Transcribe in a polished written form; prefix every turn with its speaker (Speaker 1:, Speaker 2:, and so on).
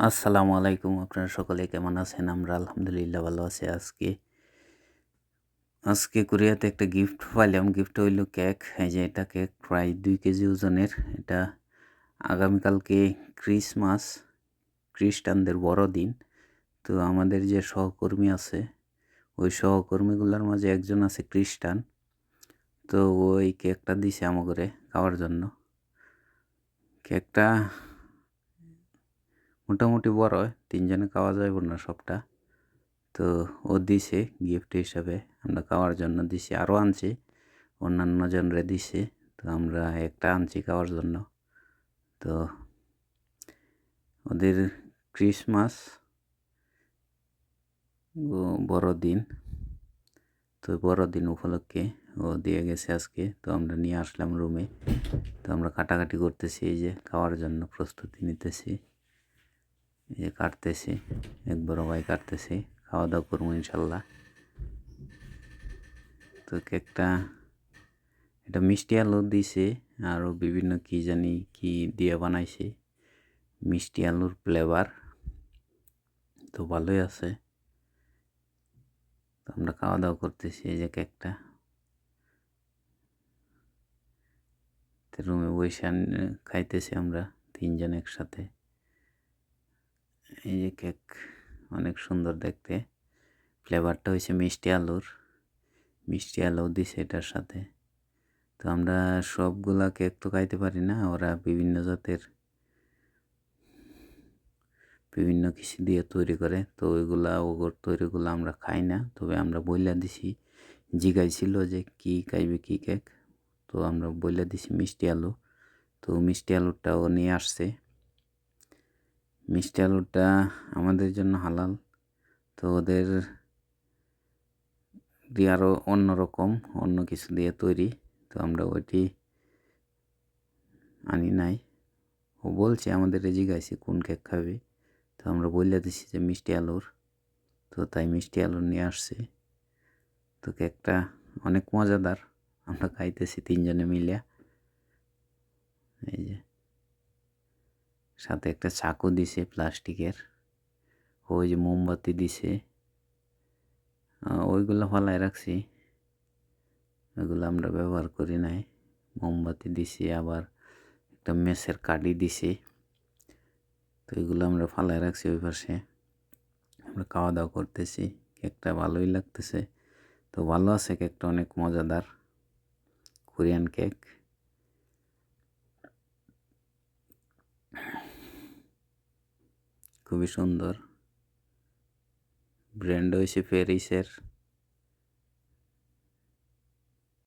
Speaker 1: আসসালামু আলাইকুম। আপনারা সকলে কেমন আছেন? আমরা আলহামদুলিল্লাহ ভালো আছি। আজকে কোরিয়াতে একটা গিফট পাইলাম। গিফট হইল কেক। এই যে এটা কেক প্রায় ২ কেজি ওজনের। এটা আগামীকালকে ক্রিসমাস, খ্রিস্টানদের বড়দিন। তো আমাদের যে সহকর্মী আছে, ওই সহকর্মীগুলার মাঝে একজন আছে খ্রিস্টান। তো ওই কেকটা দিছে আমাগরে খাওয়ার জন্য। কেকটা মোটামুটি বড়, ৩ জনে খাওয়া যাইব না সবটা। তো ও দিছে গিফট হিসাবে, আমরা খাওয়ার জন্য দিছি। আরও আনছি, অন্যান্য জনরে দিছে। তো আমরা একটা আনছি খাওয়ার জন্য। তো ওদের ক্রিসমাস বড়দিন, তো বড়দিন উপলক্ষে ও দিয়ে গেছে আজকে। তো আমরা নিয়ে আসলাম রুমে। তো আমরা কাটাকাটি করতেছি, এই যে খাওয়ার জন্য প্রস্তুতি নিতেছি। এই যে কাটতেছি, এক বড় ভাই কাটতেছি, খাওয়া দাওয়া করবো ইনশাল্লাহ। তো কেকটা এটা মিষ্টি আলু দিছে, আরও বিভিন্ন কি জানি কি দিয়ে বানাইছে, মিষ্টি আলুর ফ্লেভার। তো ভালোই আছে। তো আমরা খাওয়া দাওয়া করতেছি, এই যে কেকটা রুমে বসে খাইতেছি আমরা ৩ জন একসাথে। এই যে কেক অনেক সুন্দর দেখতে। ফ্লেভারটা হয়েছে মিষ্টি আলু দিছে এটার সাথে। তো আমরা সবগুলা কেক তো খাইতে পারি না, ওরা বিভিন্ন জাতের বিভিন্ন কিছু দিয়ে তৈরি করে। তো ওগুলো তৈরিগুলো আমরা খাই না, তবে আমরা বইলা দিছি। জিগাইছিল যে কি খাইবে কি কেক, তো আমরা বইলা দিছি মিষ্টি আলু। তো মিষ্টি আলুটাও নিয়ে আসছে। মিষ্টি আলুটা আমাদের জন্য হালাল, তো ওদের দিয়ে আরও অন্যরকম অন্য কিছু দিয়ে তৈরি। তো আমরা ওইটি আনি নাই। ও বলছে আমাদের জিগাইছে কোন কেক খাবে, তো আমরা বইলা দিছি যে মিষ্টি আলুর। তো তাই মিষ্টি আলু নিয়ে আসছে। তো কেকটা অনেক মজাদার, আমরা খাইতেছি ৩ জনে মিলে। এই যে সাথে একটা চাকু দিছে প্লাস্টিকের, ওই যে মোমবাতি দিছে। ওইগুলো ফালায় রাখছি, ওইগুলো আমরা ব্যবহার করি নাই। মোমবাতি দিছি, আবার একটা মেসের কাঠি দিছি। তো এগুলো আমরা ফালায় রাখছি ওই পাশে। আমরা খাওয়া দাওয়া করতেছি, কেকটা ভালোই লাগতেছে। তো ভালো আছে কেকটা, অনেক মজাদার কোরিয়ান কেক। খুবই সুন্দর। ব্র্যান্ড হয়েছে প্যারিসের।